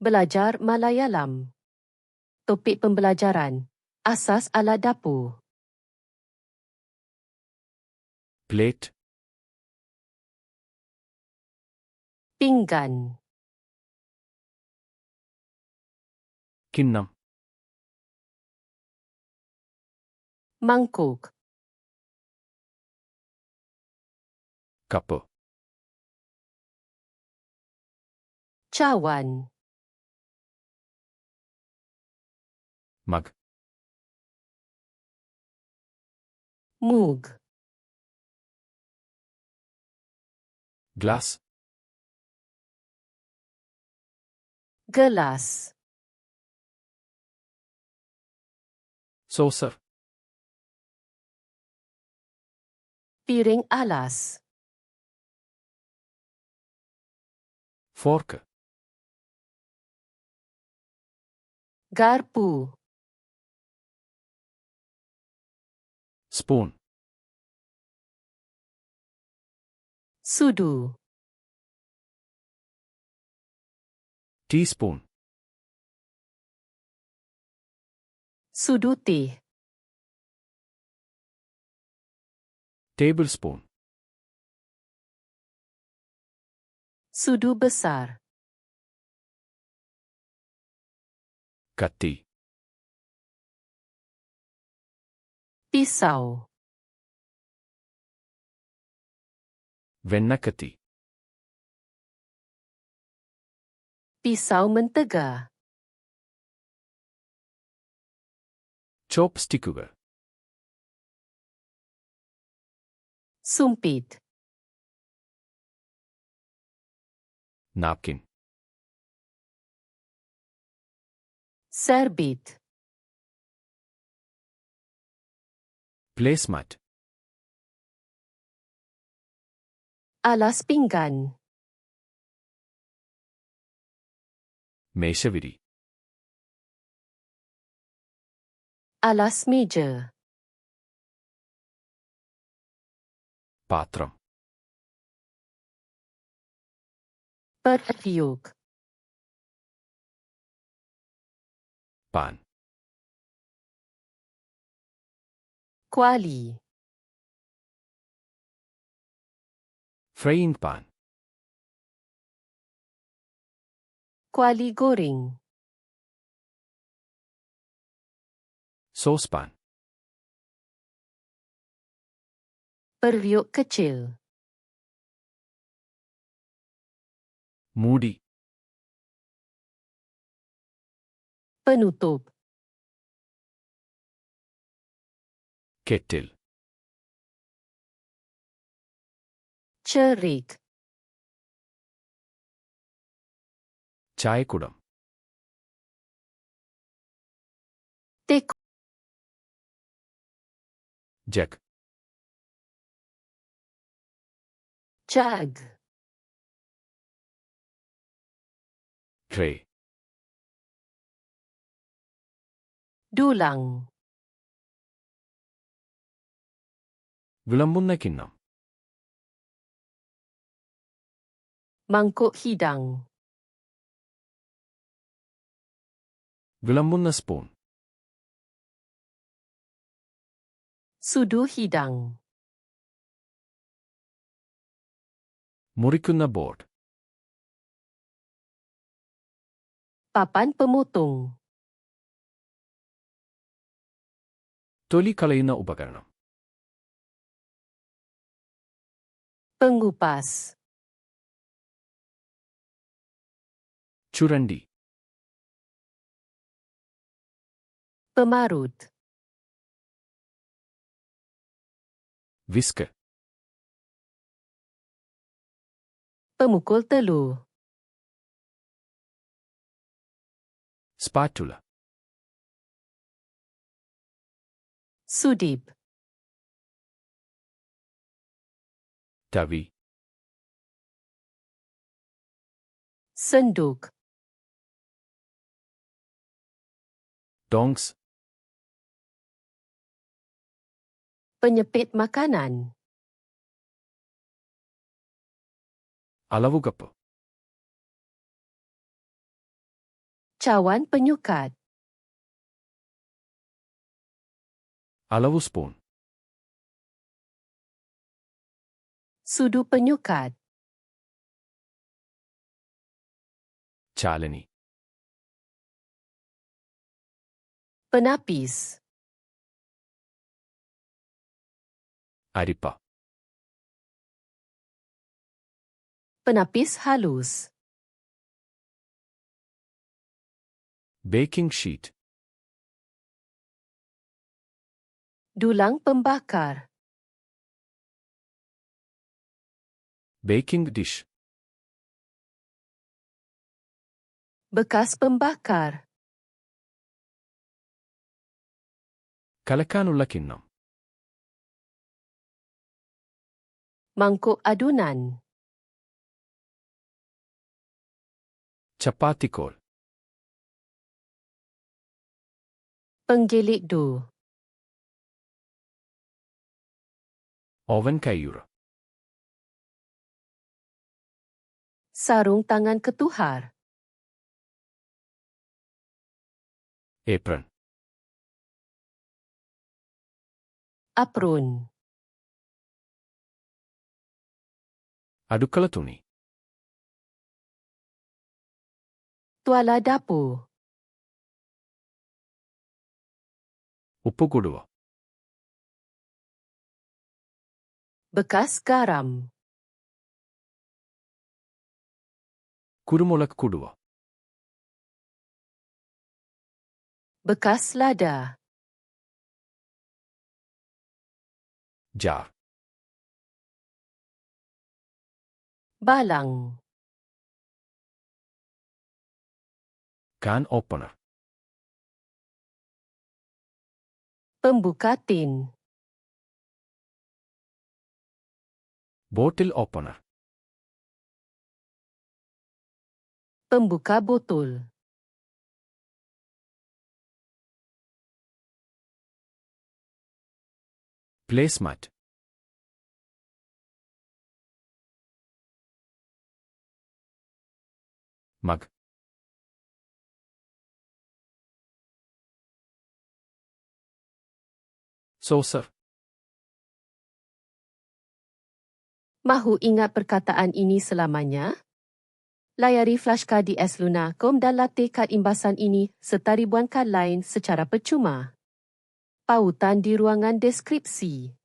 Belajar Malayalam. Topik pembelajaran. Asas Alat Dapur. Plate, Pinggan. kinnam, Mangkuk. kappa, Cawan. mug, Mug. glass, Gelas. saucer, Piring alas. fork, Garpu. spoon, Sudu. teaspoon, Sudu teh. tablespoon, Sudu besar. kati, Pisau. vennakati, Pisau mentega. chopstickuga, Sumpit. napkin, Serbit. placemat, Alas pinggan. meshawiri, Alas meja. patram, Periuk. pan, Kuali. frying pan, Kuali goreng. saucepan, Periuk kecil. moody, Penutup. kettle, Cerik. chayakudam, Tek. jug, Jag. tray, Dulang. വിളമ്പുന്ന കിണ്ണം, Mangkuk hidang. വിളമ്പുന്ന spoon, Sudu hidang. മുറിക്കുന്ന board, Papan pemotong. തൊലി കളയുന്ന ഉപകരണം, Pengupas. ചുരണ്ടി, Pemarut. whisk, Pemukul telur. spatula, Sudip. tavi, Senduk. tongs, Penyepit makanan. അളവുകപ്പ്, Cawan penyukat. Alavu spoon. Sudu penyukat. Chalani. Penapis. Aripa. Penapis halus. Baking sheet. Dulang pembakar. Baking dish. Bekas pembakar. Kalakanulla kinnam. Mangkuk adunan. Chapati kol. Penggilik dough. Oven kayura. Sarung tangan ketuhar. Apron. Apron. Adukala tuni. Tuala dapur. Uppukuduva. Bekas garam. Kurumolak kuduva. Bekas lada. Jar. Balang. Can opener. Pembuka tin. Bottle opener. Pembuka botol. Placemat. Mug. Saucer. Mahu ingat perkataan ini selamanya? Layari FlashcardsLuna.com dan latih kad imbasan ini serta ribuan kad lain secara percuma. Pautan di ruangan deskripsi.